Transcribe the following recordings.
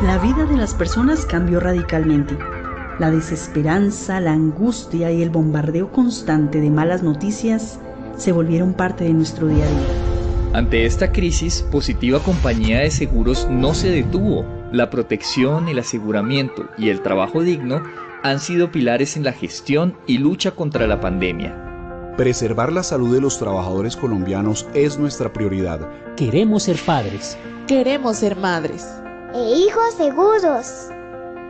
La vida de las personas cambió radicalmente. La desesperanza, la angustia y el bombardeo constante de malas noticias se volvieron parte de nuestro día a día. Ante esta crisis, Positiva Compañía de Seguros no se detuvo. La protección, el aseguramiento y el trabajo digno han sido pilares en la gestión y lucha contra la pandemia. Preservar la salud de los trabajadores colombianos es nuestra prioridad. Queremos ser padres. Queremos ser madres. E hijos seguros.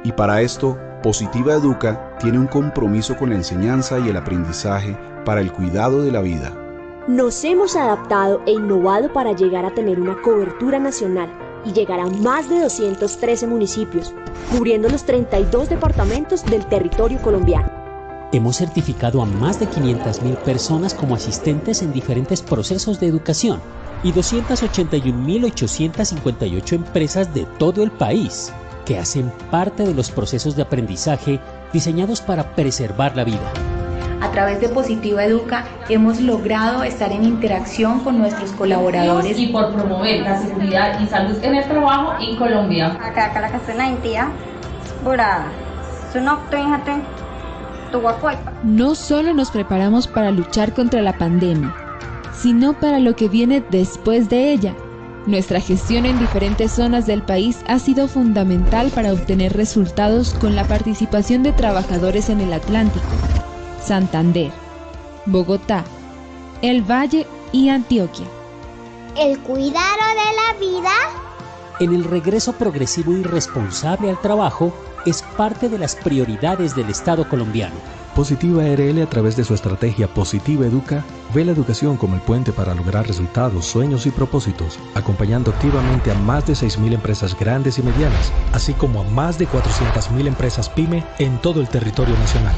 Y para esto, Positiva Educa tiene un compromiso con la enseñanza y el aprendizaje para el cuidado de la vida. Nos hemos adaptado e innovado para llegar a tener una cobertura nacional y llegar a más de 213 municipios, cubriendo los 32 departamentos del territorio colombiano. Hemos certificado a más de 500.000 personas como asistentes en diferentes procesos de educación y 281.858 empresas de todo el país que hacen parte de los procesos de aprendizaje diseñados para preservar la vida. A través de Positiva Educa hemos logrado estar en interacción con nuestros colaboradores y por promover la seguridad y salud en el trabajo en Colombia. No solo nos preparamos para luchar contra la pandemia, sino para lo que viene después de ella. Nuestra gestión en diferentes zonas del país ha sido fundamental para obtener resultados con la participación de trabajadores en el Atlántico, Santander, Bogotá, El Valle y Antioquia. El cuidado de la vida. En el regreso progresivo y responsable al trabajo es parte de las prioridades del Estado colombiano. Positiva RL, a través de su estrategia Positiva Educa, ve la educación como el puente para lograr resultados, sueños y propósitos, acompañando activamente a más de 6.000 empresas grandes y medianas, así como a más de 400.000 empresas PYME en todo el territorio nacional.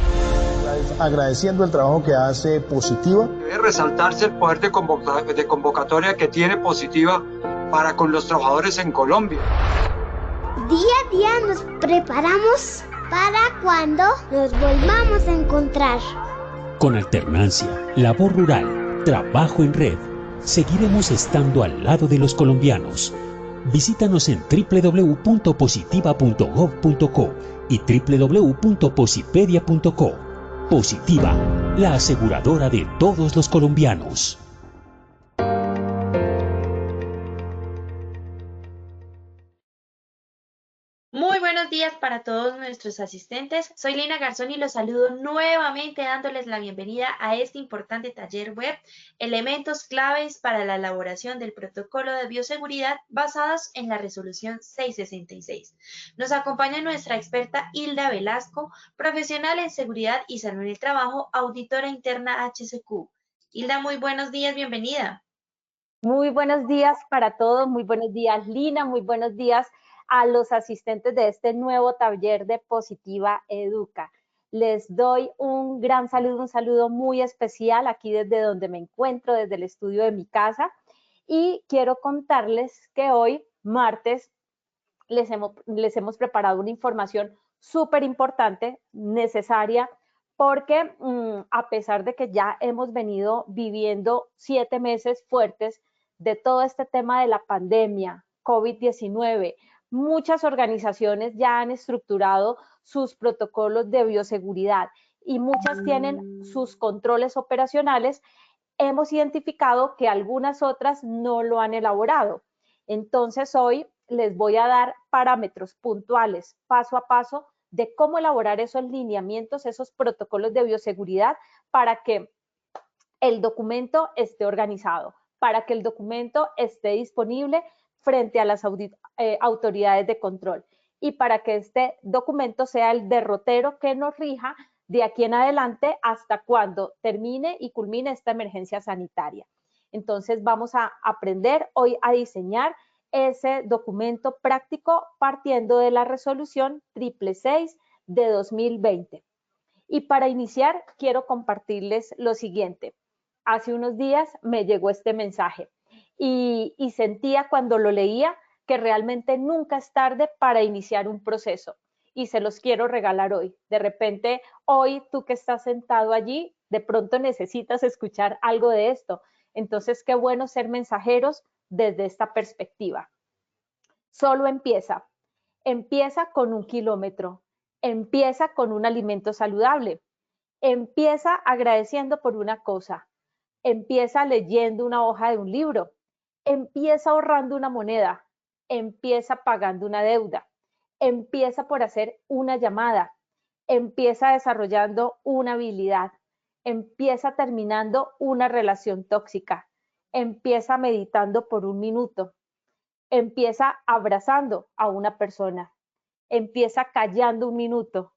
Agradeciendo el trabajo que hace Positiva. Debe resaltarse el poder de convocatoria que tiene Positiva para con los trabajadores en Colombia. Día a día nos preparamos para cuando nos volvamos a encontrar. Con alternancia, labor rural, trabajo en red, seguiremos estando al lado de los colombianos. Visítanos en www.positiva.gov.co y www.posipedia.co. Positiva, la aseguradora de todos los colombianos. Muy buenos días para todos nuestros asistentes. Soy Lina Garzón y los saludo nuevamente dándoles la bienvenida a este importante taller web, elementos claves para la elaboración del protocolo de bioseguridad basados en la resolución 666. Nos acompaña nuestra experta Hilda Velasco, profesional en seguridad y salud en el trabajo, auditora interna HSQ. Hilda, muy buenos días, bienvenida. Muy buenos días para todos, muy buenos días Lina, muy buenos días a los asistentes de este nuevo taller de Positiva Educa. Les doy un gran saludo, un saludo muy especial aquí desde donde me encuentro, desde el estudio de mi casa. Y quiero contarles que hoy, martes, les hemos preparado una información súper importante, necesaria, porque a pesar de que ya hemos venido viviendo 7 meses fuertes de todo este tema de la pandemia, COVID-19, muchas organizaciones ya han estructurado sus protocolos de bioseguridad y muchas tienen sus controles operacionales. Hemos identificado que algunas otras no lo han elaborado. Entonces hoy les voy a dar parámetros puntuales, paso a paso, de cómo elaborar esos lineamientos, esos protocolos de bioseguridad para que el documento esté organizado, para que el documento esté disponible frente a las autoridades de control y para que este documento sea el derrotero que nos rija de aquí en adelante hasta cuando termine y culmine esta emergencia sanitaria. Entonces vamos a aprender hoy a diseñar ese documento práctico partiendo de la resolución 666 de 2020. Y para iniciar quiero compartirles lo siguiente. Hace unos días me llegó este mensaje. Y sentía cuando lo leía que realmente nunca es tarde para iniciar un proceso y se los quiero regalar hoy. De repente, hoy tú que estás sentado allí, de pronto necesitas escuchar algo de esto. Entonces, qué bueno ser mensajeros desde esta perspectiva. Solo empieza con 1 kilómetro, empieza con un alimento saludable, empieza agradeciendo por una cosa, empieza leyendo una hoja de un libro, empieza ahorrando una moneda, empieza pagando una deuda, empieza por hacer una llamada, empieza desarrollando una habilidad, empieza terminando una relación tóxica, empieza meditando por 1 minuto, empieza abrazando a una persona, empieza callando 1 minuto,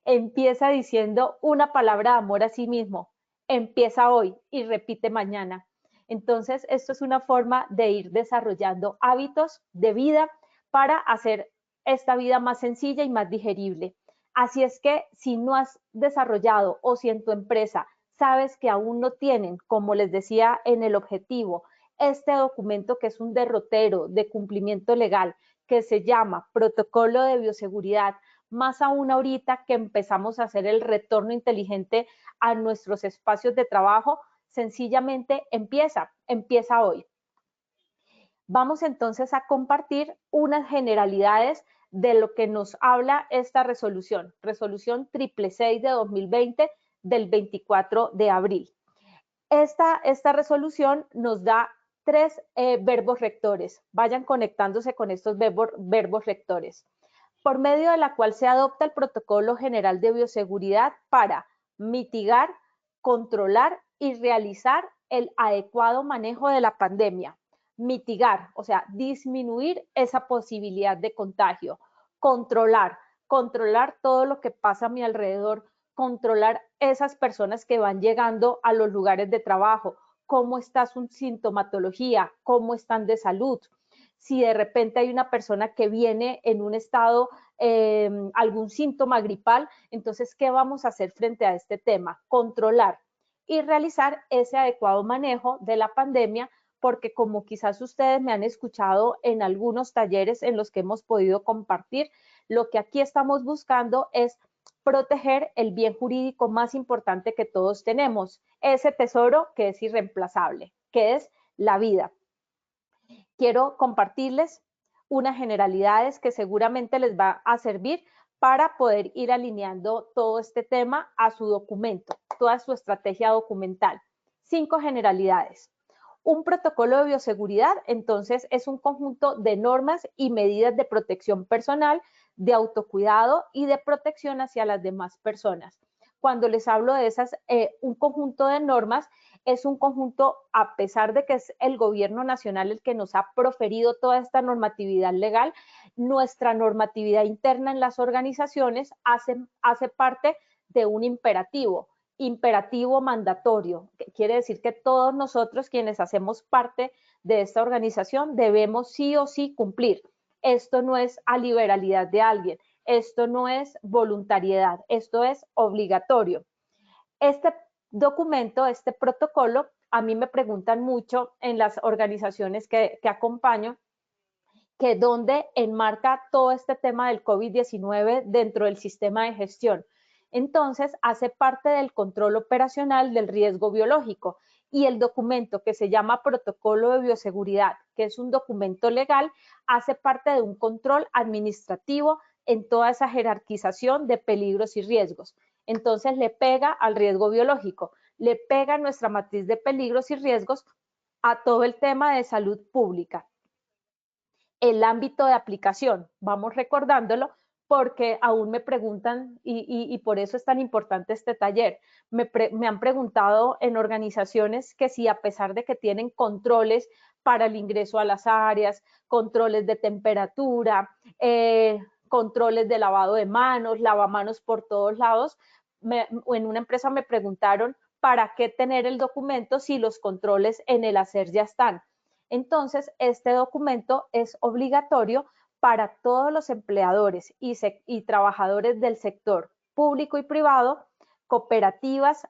empieza diciendo una palabra de amor a sí mismo, empieza hoy y repite mañana. Entonces, esto es una forma de ir desarrollando hábitos de vida para hacer esta vida más sencilla y más digerible. Así es que si no has desarrollado o si en tu empresa sabes que aún no tienen, como les decía en el objetivo, este documento que es un derrotero de cumplimiento legal que se llama Protocolo de Bioseguridad, más aún ahorita que empezamos a hacer el retorno inteligente a nuestros espacios de trabajo, sencillamente empieza hoy. Vamos entonces a compartir unas generalidades de lo que nos habla esta resolución 666 de 2020 del 24 de abril. Esta resolución nos da 3 verbos rectores. Vayan conectándose con estos verbos rectores, por medio de la cual se adopta el Protocolo General de Bioseguridad para mitigar, controlar y realizar el adecuado manejo de la pandemia. Mitigar, o sea, disminuir esa posibilidad de contagio. Controlar todo lo que pasa a mi alrededor, controlar esas personas que van llegando a los lugares de trabajo, cómo está su sintomatología, cómo están de salud. Si de repente hay una persona que viene en un estado, algún síntoma gripal, entonces, ¿qué vamos a hacer frente a este tema? Controlar y realizar ese adecuado manejo de la pandemia, porque como quizás ustedes me han escuchado en algunos talleres en los que hemos podido compartir, lo que aquí estamos buscando es proteger el bien jurídico más importante que todos tenemos, ese tesoro que es irreemplazable, que es la vida. Quiero compartirles unas generalidades que seguramente les va a servir para poder ir alineando todo este tema a su documento, toda su estrategia documental. 5 generalidades. Un protocolo de bioseguridad, entonces, es un conjunto de normas y medidas de protección personal, de autocuidado y de protección hacia las demás personas. Cuando les hablo de esas, un conjunto de normas es un conjunto, a pesar de que es el gobierno nacional el que nos ha proferido toda esta normatividad legal, nuestra normatividad interna en las organizaciones hace parte de un imperativo mandatorio, que quiere decir que todos nosotros quienes hacemos parte de esta organización debemos sí o sí cumplir. Esto no es a liberalidad de alguien, esto no es voluntariedad, esto es obligatorio. Este documento, este protocolo, a mí me preguntan mucho en las organizaciones que acompaño, que dónde enmarca todo este tema del COVID-19 dentro del sistema de gestión. Entonces, hace parte del control operacional del riesgo biológico y el documento que se llama Protocolo de Bioseguridad, que es un documento legal, hace parte de un control administrativo en toda esa jerarquización de peligros y riesgos. Entonces, le pega al riesgo biológico, le pega a nuestra matriz de peligros y riesgos a todo el tema de salud pública. El ámbito de aplicación, vamos recordándolo, porque aún me preguntan, y por eso es tan importante este taller, me han preguntado en organizaciones que si a pesar de que tienen controles para el ingreso a las áreas, controles de temperatura, controles de lavado de manos, lavamanos por todos lados, en una empresa me preguntaron para qué tener el documento si los controles en el hacer ya están. Entonces, este documento es obligatorio para todos los empleadores y trabajadores del sector público y privado, cooperativas,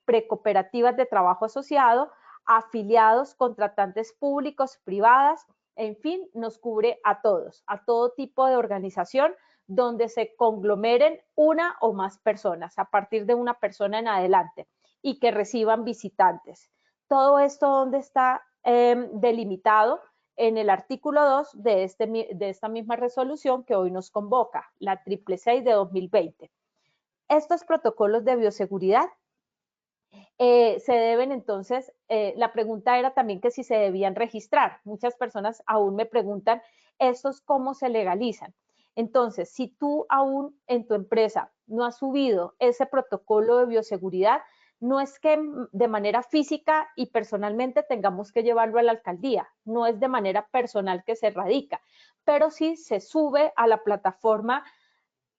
precooperativas de trabajo asociado, afiliados, contratantes públicos, privadas, en fin, nos cubre a todos, a todo tipo de organización donde se conglomeren una o más personas, a partir de una persona en adelante, y que reciban visitantes. todo esto, ¿dónde está delimitado? En el artículo 2 de esta misma resolución que hoy nos convoca, la 666 de 2020. Estos protocolos de bioseguridad se deben entonces, la pregunta era también que si se debían registrar. Muchas personas aún me preguntan, ¿estos cómo se legalizan? Entonces, si tú aún en tu empresa no has subido ese protocolo de bioseguridad, no es que de manera física y personalmente tengamos que llevarlo a la alcaldía, no es de manera personal que se radica, pero sí se sube a la plataforma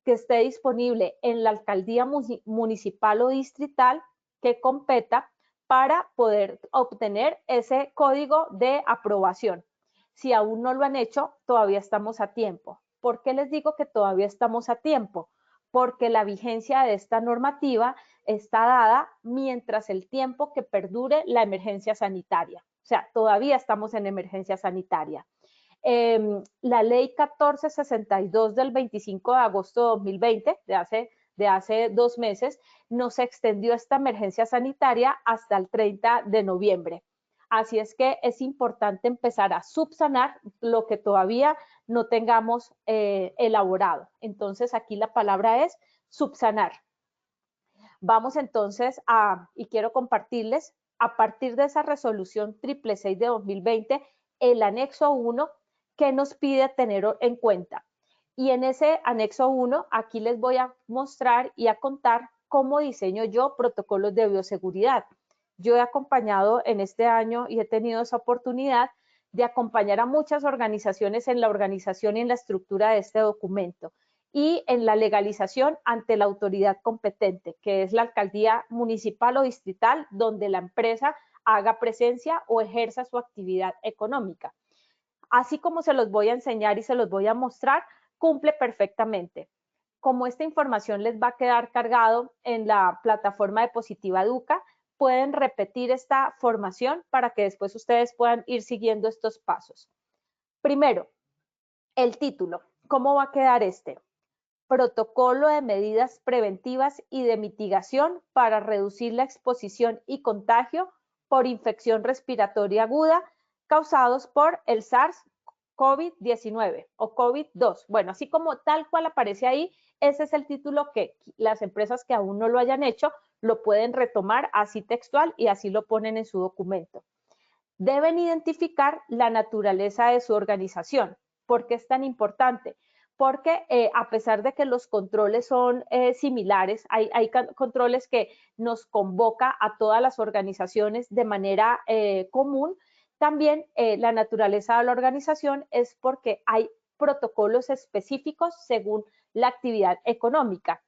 que esté disponible en la alcaldía municipal o distrital que competa para poder obtener ese código de aprobación. Si aún no lo han hecho, todavía estamos a tiempo. ¿Por qué les digo que todavía estamos a tiempo? Porque la vigencia de esta normativa está dada mientras el tiempo que perdure la emergencia sanitaria. O sea, todavía estamos en emergencia sanitaria. La ley 1462 del 25 de agosto de 2020, de hace 2 meses, nos extendió esta emergencia sanitaria hasta el 30 de noviembre. Así es que es importante empezar a subsanar lo que todavía no tengamos elaborado. Entonces, aquí la palabra es subsanar. Vamos entonces y quiero compartirles, a partir de esa resolución 666 de 2020, el anexo 1 que nos pide tener en cuenta. Y en ese anexo 1, aquí les voy a mostrar y a contar cómo diseño yo protocolos de bioseguridad. Yo he acompañado en este año y he tenido esa oportunidad de acompañar a muchas organizaciones en la organización y en la estructura de este documento y en la legalización ante la autoridad competente, que es la alcaldía municipal o distrital, donde la empresa haga presencia o ejerza su actividad económica. Así como se los voy a enseñar y se los voy a mostrar, cumple perfectamente. Como esta información les va a quedar cargado en la plataforma de Positiva Educa, pueden repetir esta formación para que después ustedes puedan ir siguiendo estos pasos. Primero, el título. ¿Cómo va a quedar este? Protocolo de medidas preventivas y de mitigación para reducir la exposición y contagio por infección respiratoria aguda causados por el SARS-CoV-19 o COVID-2. Bueno, así como tal cual aparece ahí, ese es el título que las empresas que aún no lo hayan hecho lo pueden retomar así textual y así lo ponen en su documento. Deben identificar la naturaleza de su organización. ¿Por qué es tan importante? Porque a pesar de que los controles son similares, hay controles que nos convoca a todas las organizaciones de manera común. También la naturaleza de la organización es porque hay protocolos específicos según la actividad económica.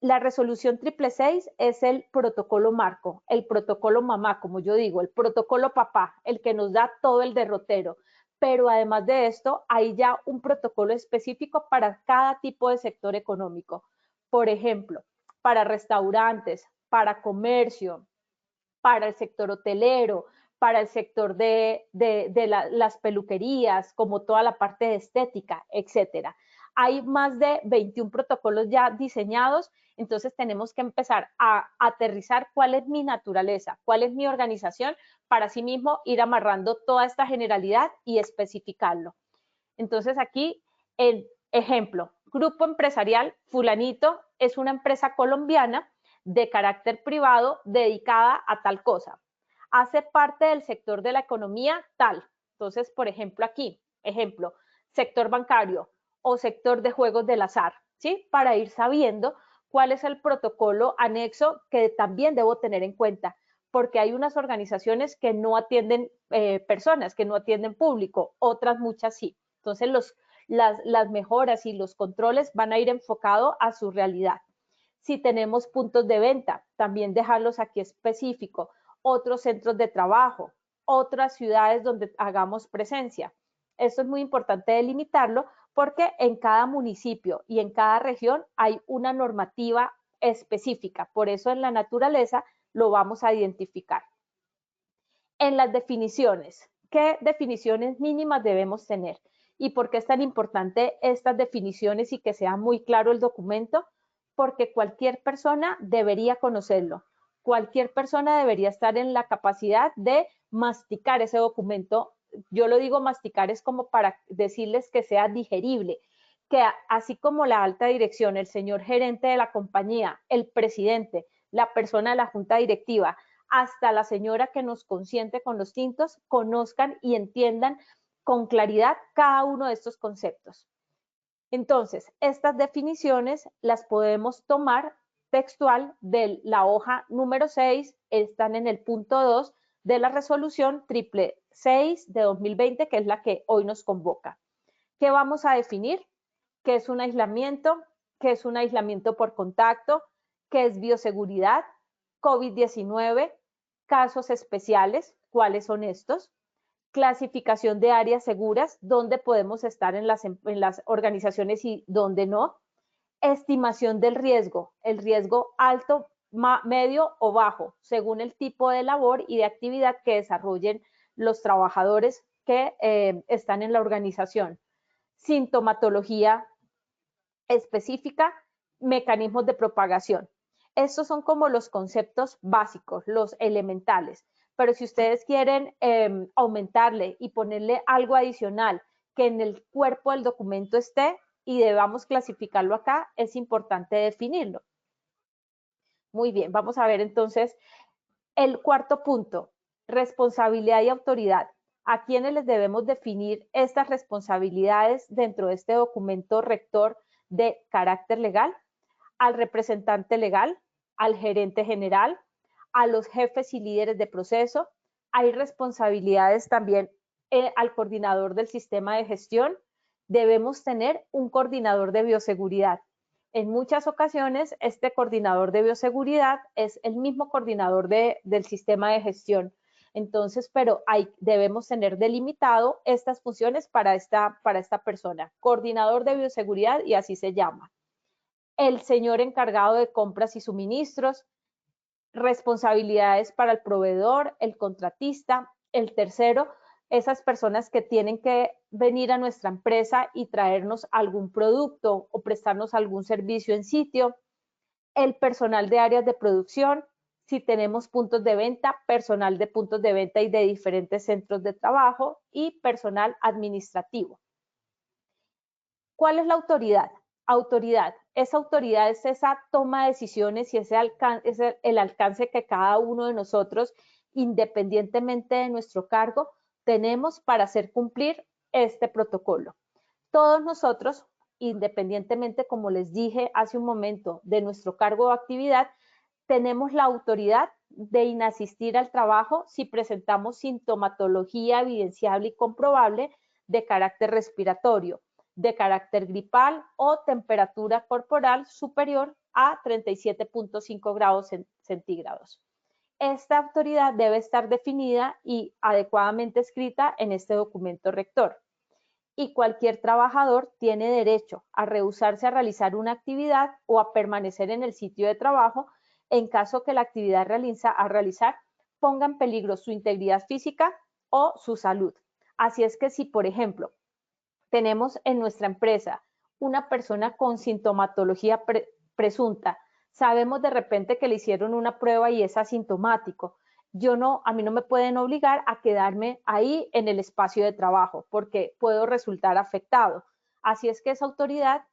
La resolución 666 es el protocolo marco, el protocolo mamá, como yo digo, el protocolo papá, el que nos da todo el derrotero. Pero además de esto, hay ya un protocolo específico para cada tipo de sector económico. Por ejemplo, para restaurantes, para comercio, para el sector hotelero, para el sector de las peluquerías, como toda la parte de estética, etcétera. Hay más de 21 protocolos ya diseñados, entonces tenemos que empezar a aterrizar cuál es mi naturaleza, cuál es mi organización, para así mismo ir amarrando toda esta generalidad y especificarlo. Entonces aquí el ejemplo, grupo empresarial fulanito es una empresa colombiana de carácter privado dedicada a tal cosa. Hace parte del sector de la economía tal. Entonces, por ejemplo, aquí, ejemplo, sector bancario o sector de juegos del azar, ¿sí? Para ir sabiendo cuál es el protocolo anexo que también debo tener en cuenta, porque hay unas organizaciones que no atienden personas, que no atienden público, otras muchas sí. Entonces, las mejoras y los controles van a ir enfocados a su realidad. Si tenemos puntos de venta, también dejarlos aquí específico, otros centros de trabajo, otras ciudades donde hagamos presencia. Esto es muy importante delimitarlo porque en cada municipio y en cada región hay una normativa específica. Por eso en la naturaleza lo vamos a identificar. En las definiciones, ¿qué definiciones mínimas debemos tener? ¿Y por qué es tan importante estas definiciones y que sea muy claro el documento? Porque cualquier persona debería conocerlo. Cualquier persona debería estar en la capacidad de masticar ese documento. Yo lo digo masticar es como para decirles que sea digerible, que así como la alta dirección, el señor gerente de la compañía, el presidente, la persona de la junta directiva, hasta la señora que nos consiente con los tintos, conozcan y entiendan con claridad cada uno de estos conceptos. Entonces, estas definiciones las podemos tomar textual de la hoja número 6, están en el punto 2 de la resolución 666 de 2020, que es la que hoy nos convoca. ¿Qué vamos a definir? ¿Qué es un aislamiento? ¿Qué es un aislamiento por contacto? ¿Qué es bioseguridad? COVID-19, casos especiales, ¿cuáles son estos? Clasificación de áreas seguras, dónde podemos estar en las organizaciones y dónde no. Estimación del riesgo, el riesgo alto, medio o bajo, según el tipo de labor y de actividad que desarrollen los trabajadores que están en la organización. Sintomatología específica, mecanismos de propagación. Estos son como los conceptos básicos, los elementales. Pero si ustedes quieren aumentarle y ponerle algo adicional que en el cuerpo del documento esté y debamos clasificarlo acá, es importante definirlo. Muy bien, vamos a ver entonces el cuarto punto, responsabilidad y autoridad. ¿A quiénes les debemos definir estas responsabilidades dentro de este documento rector de carácter legal? Al representante legal, al gerente general, a los jefes y líderes de proceso. Hay responsabilidades también al coordinador del sistema de gestión. Debemos tener un coordinador de bioseguridad. En muchas ocasiones, este coordinador de bioseguridad es el mismo coordinador del sistema de gestión. Entonces, pero debemos tener delimitado estas funciones para esta persona. Coordinador de bioseguridad y así se llama. El señor encargado de compras y suministros, responsabilidades para el proveedor, el contratista, el tercero, esas personas que tienen que venir a nuestra empresa y traernos algún producto o prestarnos algún servicio en sitio, el personal de áreas de producción, si tenemos puntos de venta, personal de puntos de venta y de diferentes centros de trabajo y personal administrativo. ¿Cuál es la autoridad? Esa autoridad es esa toma de decisiones y es el alcance que cada uno de nosotros, independientemente de nuestro cargo, tenemos para hacer cumplir este protocolo. Todos nosotros, independientemente, como les dije hace un momento, de nuestro cargo o actividad, tenemos la autoridad de inasistir al trabajo si presentamos sintomatología evidenciable y comprobable de carácter respiratorio, de carácter gripal o temperatura corporal superior a 37.5 grados centígrados. Esta autoridad debe estar definida y adecuadamente escrita en este documento rector. Y cualquier trabajador tiene derecho a rehusarse a realizar una actividad o a permanecer en el sitio de trabajo en caso que la actividad a realizar ponga en peligro su integridad física o su salud. Así es que si, por ejemplo, tenemos en nuestra empresa una persona con sintomatología presunta, sabemos de repente que le hicieron una prueba y es asintomático, a mí no me pueden obligar a quedarme ahí en el espacio de trabajo porque puedo resultar afectado. Así es que esa autoridad,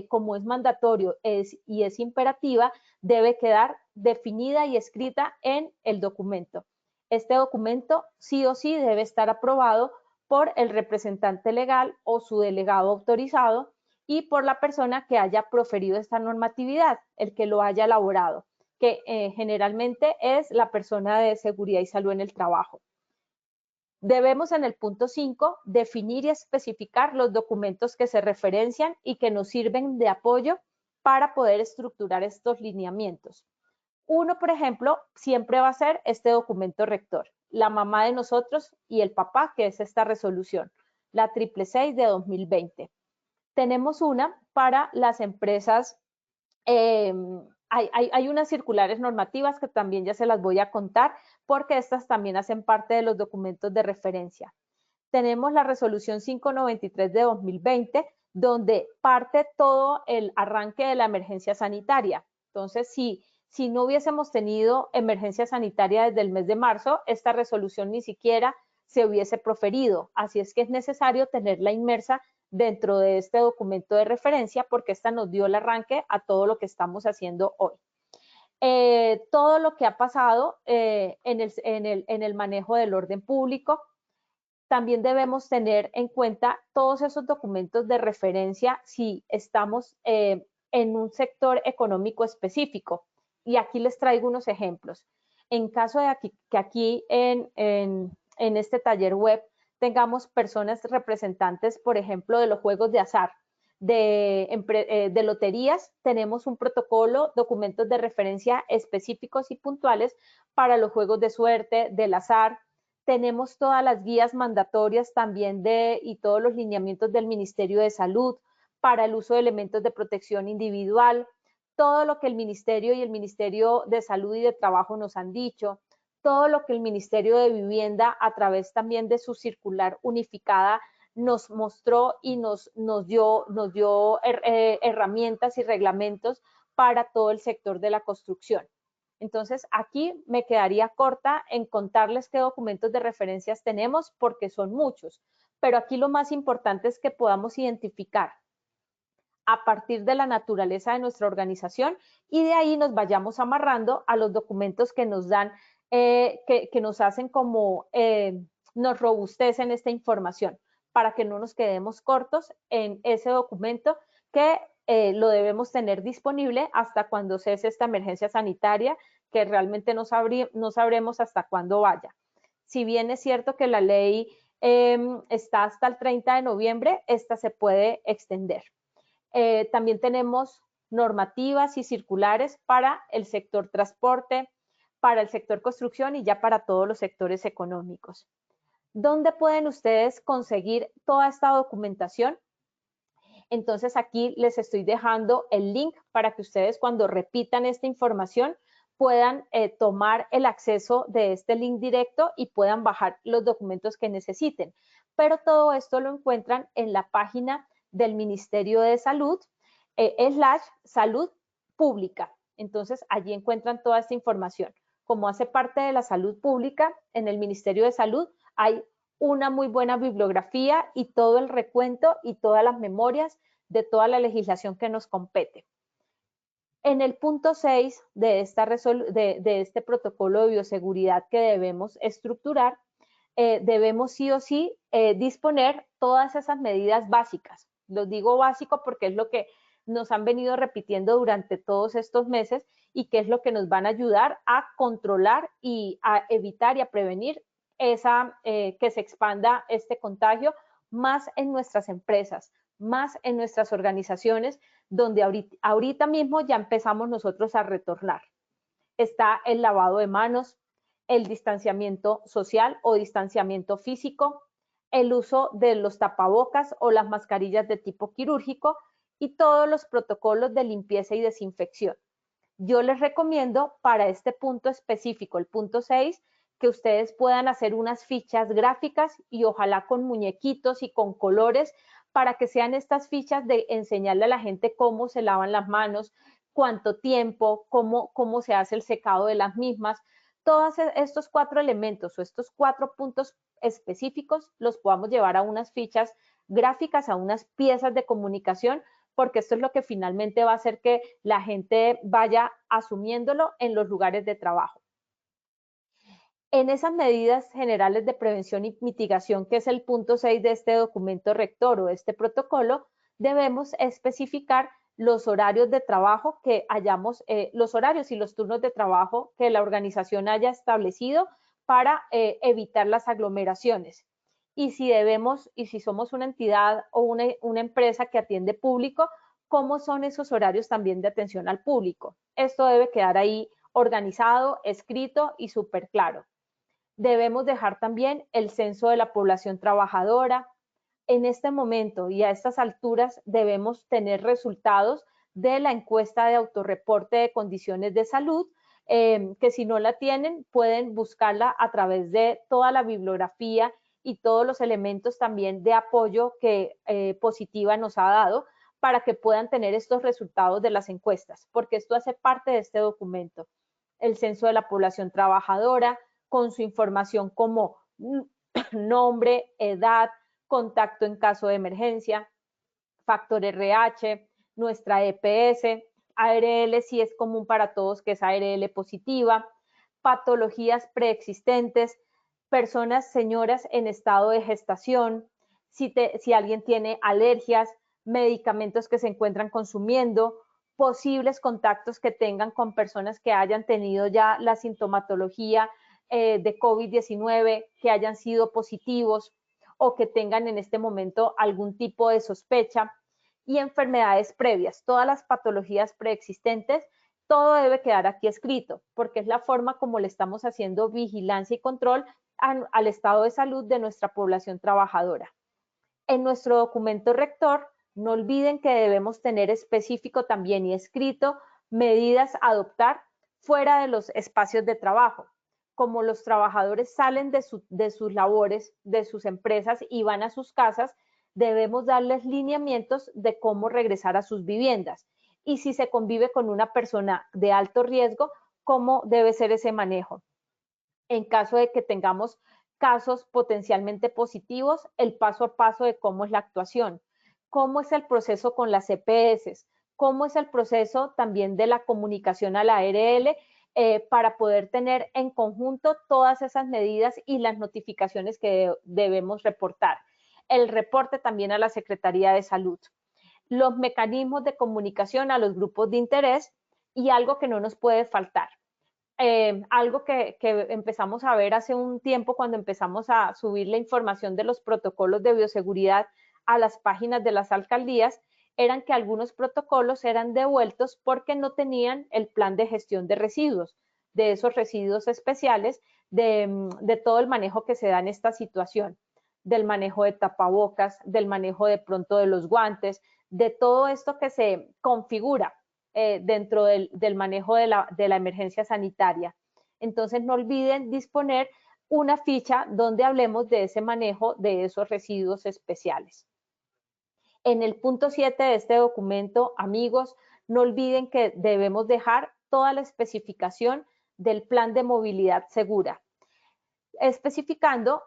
como es mandatorio y es imperativa, debe quedar definida y escrita en el documento. Este documento sí o sí debe estar aprobado por el representante legal o su delegado autorizado y por la persona que haya proferido esta normatividad, el que lo haya elaborado, que generalmente es la persona de seguridad y salud en el trabajo. Debemos en el punto 5 definir y especificar los documentos que se referencian y que nos sirven de apoyo para poder estructurar estos lineamientos. Uno, por ejemplo, siempre va a ser este documento rector, la mamá de nosotros y el papá, que es esta resolución, la 666 de 2020. Tenemos una para las empresas, hay unas circulares normativas que también ya se las voy a contar porque estas también hacen parte de los documentos de referencia. Tenemos la resolución 593 de 2020, donde parte todo el arranque de la emergencia sanitaria. Entonces, si Si no hubiésemos tenido emergencia sanitaria desde el mes de marzo, esta resolución ni siquiera se hubiese proferido. Así es que es necesario tenerla inmersa dentro de este documento de referencia porque esta nos dio el arranque a todo lo que estamos haciendo hoy. Todo lo que ha pasado en el manejo del orden público, también debemos tener en cuenta todos esos documentos de referencia si estamos en un sector económico específico. Y aquí les traigo unos ejemplos. En caso de que aquí en este taller web tengamos personas representantes, por ejemplo, de los juegos de azar, de loterías, tenemos un protocolo, documentos de referencia específicos y puntuales para los juegos de suerte, del azar. Tenemos todas las guías mandatorias también y todos los lineamientos del Ministerio de Salud para el uso de elementos de protección individual, todo lo que el Ministerio y el Ministerio de Salud y de Trabajo nos han dicho, todo lo que el Ministerio de Vivienda a través también de su circular unificada nos mostró y nos dio herramientas y reglamentos para todo el sector de la construcción. Entonces, aquí me quedaría corta en contarles qué documentos de referencias tenemos porque son muchos, pero aquí lo más importante es que podamos identificar a partir de la naturaleza de nuestra organización y de ahí nos vayamos amarrando a los documentos que nos dan, que nos hacen como, nos robustecen esta información para que no nos quedemos cortos en ese documento que lo debemos tener disponible hasta cuando cese esta emergencia sanitaria, que realmente no sabremos hasta cuándo vaya. Si bien es cierto que la ley está hasta el 30 de noviembre, esta se puede extender. También tenemos normativas y circulares para el sector transporte, para el sector construcción y ya para todos los sectores económicos. ¿Dónde pueden ustedes conseguir toda esta documentación? Entonces aquí les estoy dejando el link para que ustedes cuando repitan esta información puedan tomar el acceso de este link directo y puedan bajar los documentos que necesiten. Pero todo esto lo encuentran en la página del Ministerio de Salud, /salud pública. Entonces allí encuentran toda esta información. Como hace parte de la salud pública, en el Ministerio de Salud hay una muy buena bibliografía y todo el recuento y todas las memorias de toda la legislación que nos compete. En el punto 6 de este protocolo de bioseguridad que debemos estructurar, debemos sí o sí disponer todas esas medidas básicas. Los digo básico porque es lo que nos han venido repitiendo durante todos estos meses y que es lo que nos van a ayudar a controlar y a evitar y a prevenir que se expanda este contagio más en nuestras empresas, más en nuestras organizaciones, donde ahorita mismo ya empezamos nosotros a retornar. Está el lavado de manos, el distanciamiento social o distanciamiento físico, el uso de los tapabocas o las mascarillas de tipo quirúrgico y todos los protocolos de limpieza y desinfección. Yo les recomiendo para este punto específico, el punto 6, que ustedes puedan hacer unas fichas gráficas y ojalá con muñequitos y con colores para que sean estas fichas de enseñarle a la gente cómo se lavan las manos, cuánto tiempo, cómo se hace el secado de las mismas. Todos estos 4 elementos o estos 4 puntos específicos los podamos llevar a unas fichas gráficas, a unas piezas de comunicación, porque esto es lo que finalmente va a hacer que la gente vaya asumiéndolo en los lugares de trabajo. En esas medidas generales de prevención y mitigación, que es el punto 6 de este documento rector o de este protocolo, debemos especificar los horarios de trabajo que hayamos, los horarios y los turnos de trabajo que la organización haya establecido para evitar las aglomeraciones. Y si somos una entidad o una empresa que atiende público, ¿cómo son esos horarios también de atención al público? Esto debe quedar ahí organizado, escrito y súper claro. Debemos dejar también el censo de la población trabajadora. En este momento y a estas alturas debemos tener resultados de la encuesta de autorreporte de condiciones de salud, que si no la tienen pueden buscarla a través de toda la bibliografía y todos los elementos también de apoyo que Positiva nos ha dado para que puedan tener estos resultados de las encuestas, porque esto hace parte de este documento. El censo de la población trabajadora, con su información como nombre, edad, contacto en caso de emergencia, factor RH, nuestra EPS, ARL si es común para todos, que es ARL positiva, patologías preexistentes, personas, señoras en estado de gestación, si alguien tiene alergias, medicamentos que se encuentran consumiendo, posibles contactos que tengan con personas que hayan tenido ya la sintomatología de COVID-19, que hayan sido positivos o que tengan en este momento algún tipo de sospecha, y enfermedades previas, todas las patologías preexistentes, todo debe quedar aquí escrito, porque es la forma como le estamos haciendo vigilancia y control al estado de salud de nuestra población trabajadora. En nuestro documento rector, no olviden que debemos tener específico también y escrito medidas a adoptar fuera de los espacios de trabajo. Como los trabajadores salen de sus labores, de sus empresas y van a sus casas, debemos darles lineamientos de cómo regresar a sus viviendas. Y si se convive con una persona de alto riesgo, cómo debe ser ese manejo. En caso de que tengamos casos potencialmente positivos, el paso a paso de cómo es la actuación, cómo es el proceso con las EPS, cómo es el proceso también de la comunicación a la ARL, para poder tener en conjunto todas esas medidas y las notificaciones que debemos reportar. El reporte también a la Secretaría de Salud. Los mecanismos de comunicación a los grupos de interés y algo que no nos puede faltar. Algo que empezamos a ver hace un tiempo cuando empezamos a subir la información de los protocolos de bioseguridad a las páginas de las alcaldías, eran que algunos protocolos eran devueltos porque no tenían el plan de gestión de residuos, de esos residuos especiales, de todo el manejo que se da en esta situación, del manejo de tapabocas, del manejo de pronto de los guantes, de todo esto que se configura dentro del manejo de la emergencia sanitaria. Entonces no olviden disponer una ficha donde hablemos de ese manejo de esos residuos especiales. En el punto 7 de este documento, amigos, no olviden que debemos dejar toda la especificación del plan de movilidad segura, especificando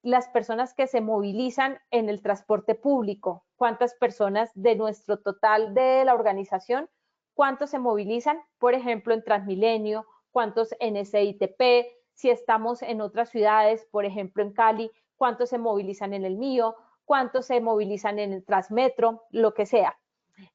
las personas que se movilizan en el transporte público, cuántas personas de nuestro total de la organización, cuántos se movilizan, por ejemplo, en Transmilenio, cuántos en SITP, si estamos en otras ciudades, por ejemplo, en Cali, cuántos se movilizan en el mío, cuántos se movilizan en el Transmetro, lo que sea.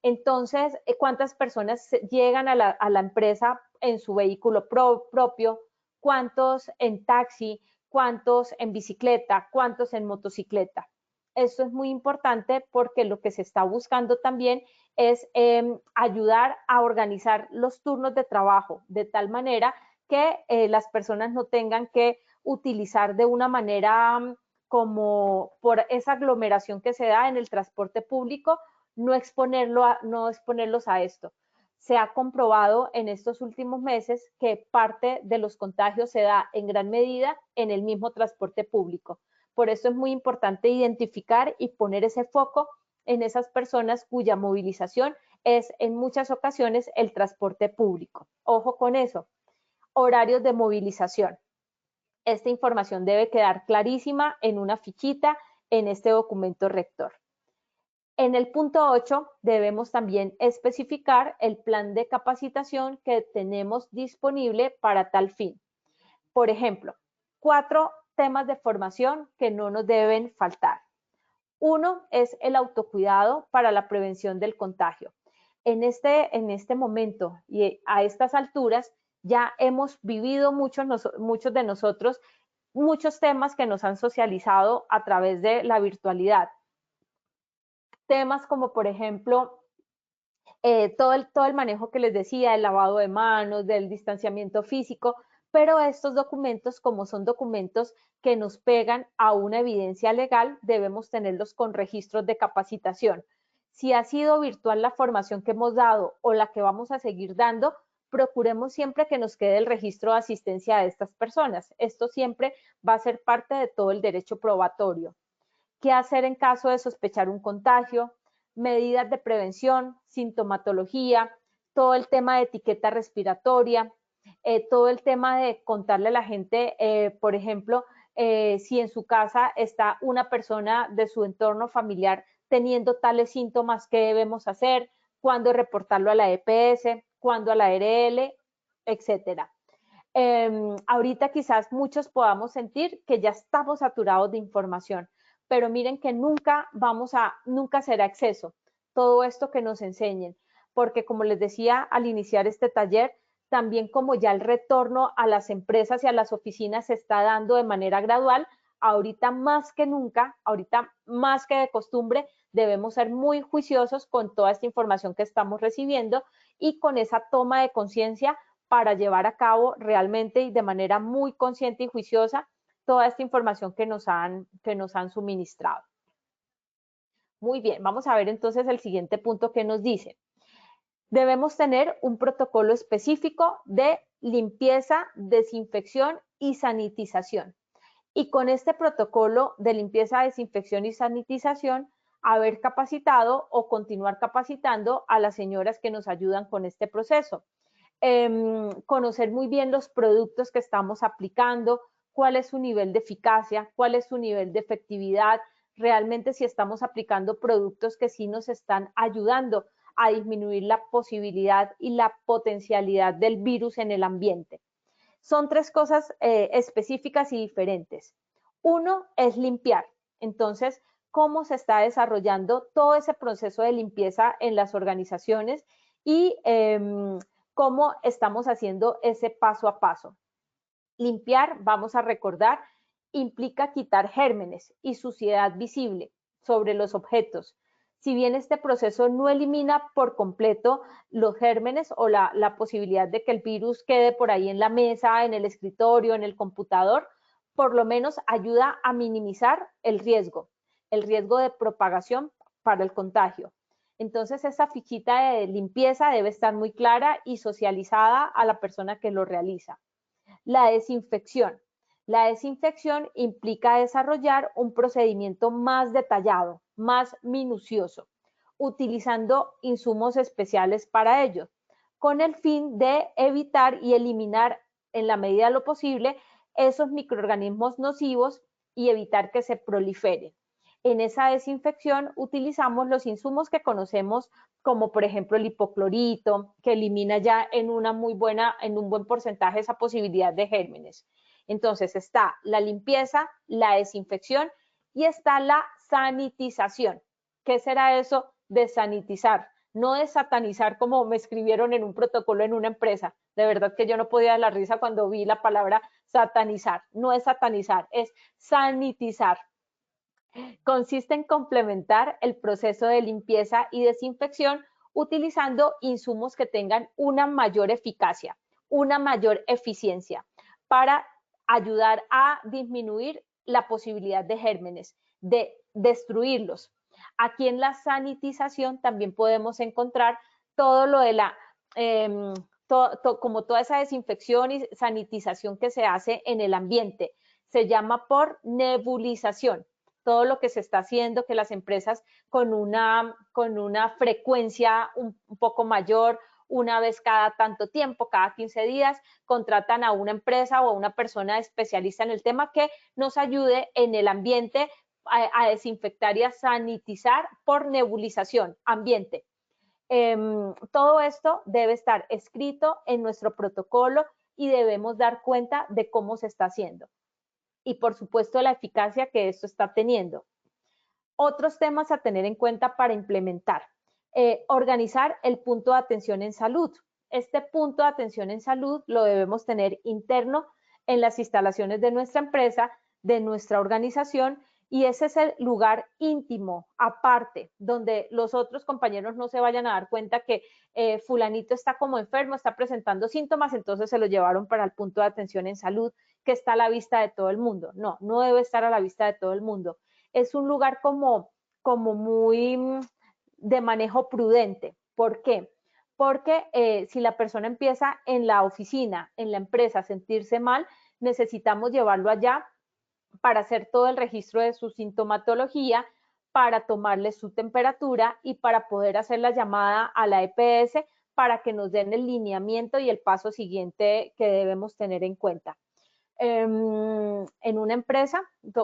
Entonces, ¿cuántas personas llegan a la empresa en su vehículo propio? ¿Cuántos en taxi? ¿Cuántos en bicicleta? ¿Cuántos en motocicleta? Esto es muy importante porque lo que se está buscando también es ayudar a organizar los turnos de trabajo de tal manera que las personas no tengan que utilizar de una manera como por esa aglomeración que se da en el transporte público, no exponerlos a esto. Se ha comprobado en estos últimos meses que parte de los contagios se da en gran medida en el mismo transporte público. Por eso es muy importante identificar y poner ese foco en esas personas cuya movilización es en muchas ocasiones el transporte público. Ojo con eso. Horarios de movilización. Esta información debe quedar clarísima en una fichita en este documento rector. En el punto 8 debemos también especificar el plan de capacitación que tenemos disponible para tal fin. Por ejemplo, 4 temas de formación que no nos deben faltar. Uno es el autocuidado para la prevención del contagio. En este momento y a estas alturas ya hemos vivido muchos de nosotros muchos temas que nos han socializado a través de la virtualidad. Temas como, por ejemplo, todo el manejo que les decía, el lavado de manos, del distanciamiento físico, pero estos documentos, como son documentos que nos pegan a una evidencia legal, debemos tenerlos con registros de capacitación. Si ha sido virtual la formación que hemos dado o la que vamos a seguir dando, procuremos siempre que nos quede el registro de asistencia de estas personas. Esto siempre va a ser parte de todo el derecho probatorio. ¿Qué hacer en caso de sospechar un contagio? medidas de prevención, sintomatología, todo el tema de etiqueta respiratoria, todo el tema de contarle a la gente, por ejemplo, si en su casa está una persona de su entorno familiar teniendo tales síntomas, ¿qué debemos hacer? ¿Cuándo reportarlo a la EPS? ¿Cuándo a la ARL? Etcétera. Ahorita quizás muchos podamos sentir que ya estamos saturados de información, pero miren que nunca será exceso todo esto que nos enseñen, porque como les decía al iniciar este taller, también como ya el retorno a las empresas y a las oficinas se está dando de manera gradual, ahorita más que nunca, ahorita más que de costumbre, debemos ser muy juiciosos con toda esta información que estamos recibiendo y con esa toma de conciencia para llevar a cabo realmente y de manera muy consciente y juiciosa toda esta información que nos han suministrado. Muy bien, vamos a ver entonces el siguiente punto que nos dice. Debemos tener un protocolo específico de limpieza, desinfección y sanitización. Y con este protocolo de limpieza, desinfección y sanitización, haber capacitado o continuar capacitando a las señoras que nos ayudan con este proceso. Conocer muy bien los productos que estamos aplicando, cuál es su nivel de eficacia, cuál es su nivel de efectividad, realmente si estamos aplicando productos que sí nos están ayudando a disminuir la posibilidad y la potencialidad del virus en el ambiente. Son tres cosas específicas y diferentes. Uno es limpiar. Entonces, cómo se está desarrollando todo ese proceso de limpieza en las organizaciones y cómo estamos haciendo ese paso a paso. Limpiar, vamos a recordar, implica quitar gérmenes y suciedad visible sobre los objetos. Si bien este proceso no elimina por completo los gérmenes o la posibilidad de que el virus quede por ahí en la mesa, en el escritorio, en el computador, por lo menos ayuda a minimizar el riesgo de propagación para el contagio. Entonces, esa fichita de limpieza debe estar muy clara y socializada a la persona que lo realiza. La desinfección. La desinfección implica desarrollar un procedimiento más detallado, más minucioso, utilizando insumos especiales para ello, con el fin de evitar y eliminar en la medida de lo posible esos microorganismos nocivos y evitar que se proliferen. En esa desinfección utilizamos los insumos que conocemos como por ejemplo el hipoclorito, que elimina ya en un buen porcentaje esa posibilidad de gérmenes. Entonces está la limpieza, la desinfección y está la sanitización. ¿Qué será eso de sanitizar? No de satanizar como me escribieron en un protocolo en una empresa. De verdad que yo no podía dar la risa cuando vi la palabra satanizar. No es satanizar, es sanitizar. Consiste en complementar el proceso de limpieza y desinfección utilizando insumos que tengan una mayor eficacia, una mayor eficiencia para ayudar a disminuir la posibilidad de gérmenes, de destruirlos. Aquí en la sanitización también podemos encontrar todo lo de como toda esa desinfección y sanitización que se hace en el ambiente. Se llama por nebulización. Todo lo que se está haciendo, que las empresas con una frecuencia un poco mayor, una vez cada tanto tiempo, cada 15 días, contratan a una empresa o a una persona especialista en el tema que nos ayude en el ambiente a desinfectar y a sanitizar por nebulización, ambiente. Todo esto debe estar escrito en nuestro protocolo y debemos dar cuenta de cómo se está haciendo. Y por supuesto la eficacia que esto está teniendo. Otros temas a tener en cuenta para implementar. Organizar el punto de atención en salud. Este punto de atención en salud lo debemos tener interno en las instalaciones de nuestra empresa, de nuestra organización, y ese es el lugar íntimo, aparte, donde los otros compañeros no se vayan a dar cuenta que fulanito está como enfermo, está presentando síntomas, entonces se lo llevaron para el punto de atención en salud, que está a la vista de todo el mundo. No, no debe estar a la vista de todo el mundo. Es un lugar como muy de manejo prudente. ¿Por qué? Porque si la persona empieza en la oficina, en la empresa, a sentirse mal, necesitamos llevarlo allá para hacer todo el registro de su sintomatología, para tomarle su temperatura y para poder hacer la llamada a la EPS para que nos den el lineamiento y el paso siguiente que debemos tener en cuenta. En una empresa,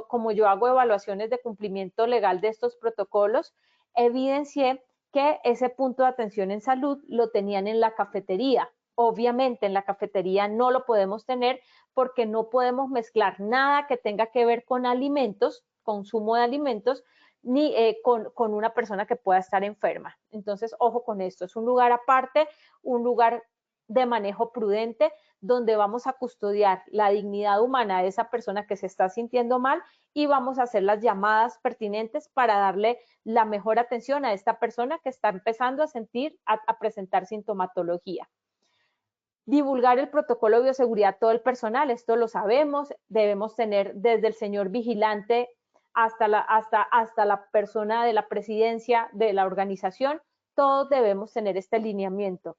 como yo hago evaluaciones de cumplimiento legal de estos protocolos, evidencié que ese punto de atención en salud lo tenían en la cafetería. Obviamente en la cafetería no lo podemos tener porque no podemos mezclar nada que tenga que ver con alimentos, consumo de alimentos, ni con una persona que pueda estar enferma. Entonces, ojo con esto, es un lugar aparte, un lugar de manejo prudente, donde vamos a custodiar la dignidad humana de esa persona que se está sintiendo mal y vamos a hacer las llamadas pertinentes para darle la mejor atención a esta persona que está empezando a presentar sintomatología. Divulgar el protocolo de bioseguridad a todo el personal, esto lo sabemos, debemos tener desde el señor vigilante hasta la persona de la presidencia de la organización, todos debemos tener este lineamiento.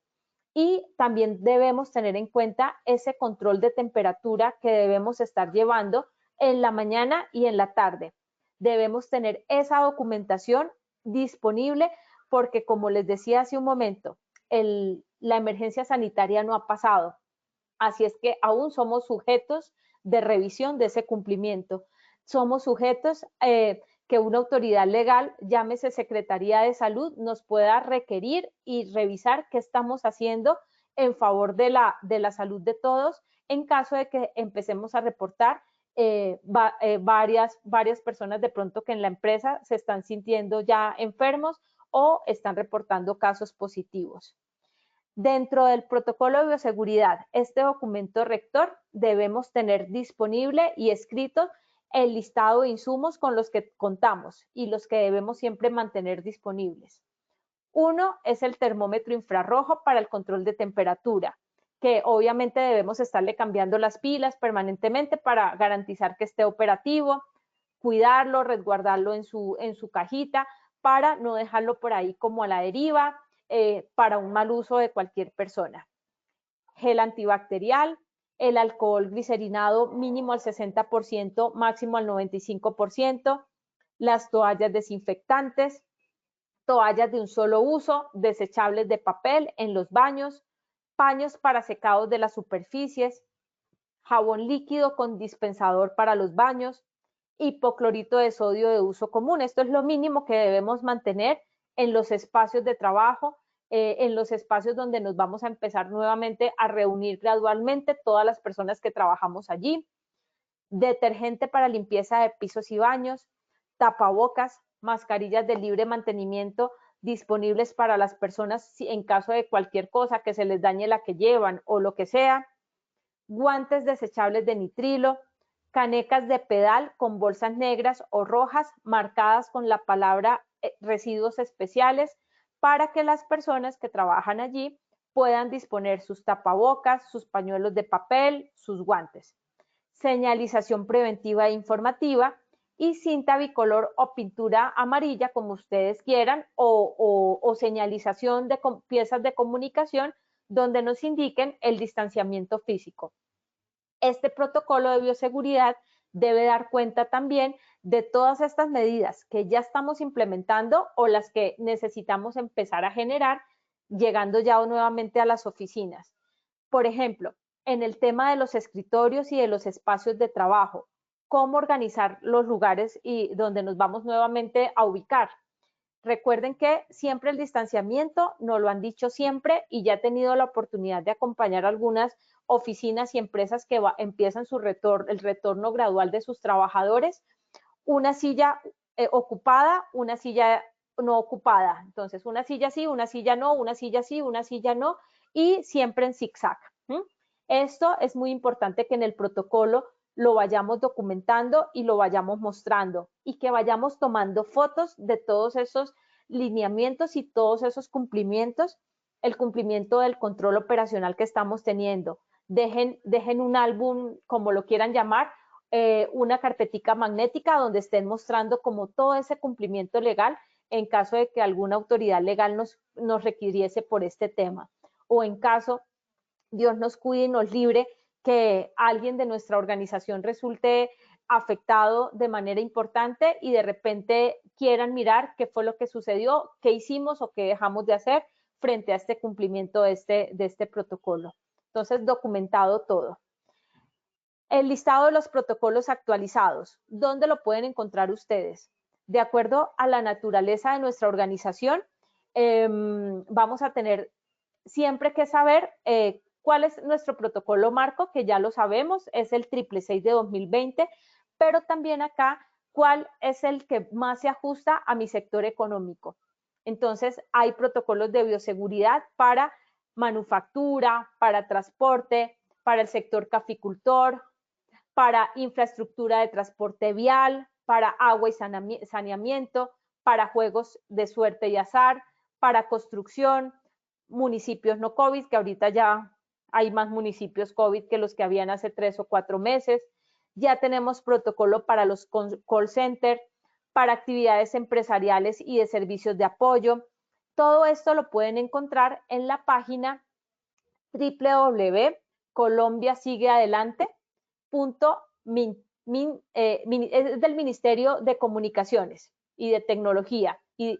Y también debemos tener en cuenta ese control de temperatura que debemos estar llevando en la mañana y en la tarde. Debemos tener esa documentación disponible porque, como les decía hace un momento, la emergencia sanitaria no ha pasado. Así es que aún somos sujetos de revisión de ese cumplimiento. Somos sujetos que una autoridad legal, llámese Secretaría de Salud, nos pueda requerir y revisar qué estamos haciendo en favor de la salud de todos en caso de que empecemos a reportar varias personas de pronto que en la empresa se están sintiendo ya enfermos o están reportando casos positivos. Dentro del protocolo de bioseguridad, este documento rector debemos tener disponible y escrito el listado de insumos con los que contamos y los que debemos siempre mantener disponibles. Uno es el termómetro infrarrojo para el control de temperatura, que obviamente debemos estarle cambiando las pilas permanentemente para garantizar que esté operativo, cuidarlo, resguardarlo en su cajita para no dejarlo por ahí como a la deriva, para un mal uso de cualquier persona. Gel antibacterial, el alcohol glicerinado mínimo al 60%, máximo al 95%, las toallas desinfectantes, toallas de un solo uso, desechables de papel en los baños, paños para secados de las superficies, jabón líquido con dispensador para los baños, hipoclorito de sodio de uso común. Esto es lo mínimo que debemos mantener en los espacios de trabajo, en los espacios donde nos vamos a empezar nuevamente a reunir gradualmente todas las personas que trabajamos allí. Detergente para limpieza de pisos y baños, tapabocas, mascarillas de libre mantenimiento disponibles para las personas en caso de cualquier cosa que se les dañe la que llevan o lo que sea, guantes desechables de nitrilo, canecas de pedal con bolsas negras o rojas marcadas con la palabra residuos especiales para que las personas que trabajan allí puedan disponer sus tapabocas, sus pañuelos de papel, sus guantes. Señalización preventiva e informativa y cinta bicolor o pintura amarilla, como ustedes quieran, o señalización de piezas de comunicación donde nos indiquen el distanciamiento físico. Este protocolo de bioseguridad debe dar cuenta también de todas estas medidas que ya estamos implementando o las que necesitamos empezar a generar llegando ya nuevamente a las oficinas. Por ejemplo, en el tema de los escritorios y de los espacios de trabajo, cómo organizar los lugares y donde nos vamos nuevamente a ubicar. Recuerden que siempre el distanciamiento, nos lo han dicho siempre y ya he tenido la oportunidad de acompañar algunas oficinas y empresas que empiezan el retorno gradual de sus trabajadores. Una silla ocupada, una silla no ocupada. Entonces, una silla sí, una silla no, una silla sí, una silla no y siempre en zigzag. Esto es muy importante que en el protocolo lo vayamos documentando y lo vayamos mostrando y que vayamos tomando fotos de todos esos lineamientos y todos esos cumplimientos, el cumplimiento del control operacional que estamos teniendo. Dejen un álbum, como lo quieran llamar, una carpetica magnética donde estén mostrando como todo ese cumplimiento legal en caso de que alguna autoridad legal nos requiriese por este tema o en caso, Dios nos cuide y nos libre, que alguien de nuestra organización resulte afectado de manera importante y de repente quieran mirar qué fue lo que sucedió, qué hicimos o qué dejamos de hacer frente a este cumplimiento de este protocolo. Entonces, documentado todo. El listado de los protocolos actualizados. ¿Dónde lo pueden encontrar ustedes? De acuerdo a la naturaleza de nuestra organización, vamos a tener siempre que saber cuál es nuestro protocolo marco, que ya lo sabemos, es el 666 de 2020, pero también acá cuál es el que más se ajusta a mi sector económico. Entonces, hay protocolos de bioseguridad para manufactura, para transporte, para el sector caficultor, para infraestructura de transporte vial, para agua y saneamiento, para juegos de suerte y azar, para construcción, municipios no COVID, que ahorita ya hay más municipios COVID que los que habían hace 3 o 4 meses. Ya tenemos protocolo para los call centers, para actividades empresariales y de servicios de apoyo. Todo esto lo pueden encontrar en la página www.colombiasigueadelante.es del Ministerio de Comunicaciones y de Tecnología. Y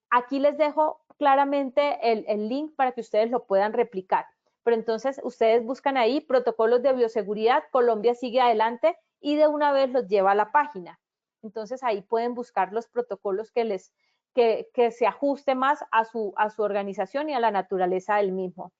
aquí les dejo claramente el link para que ustedes lo puedan replicar. Pero entonces ustedes buscan ahí protocolos de bioseguridad, Colombia sigue adelante y de una vez los lleva a la página. Entonces ahí pueden buscar los protocolos que se ajuste más a su organización y a la naturaleza del mismo.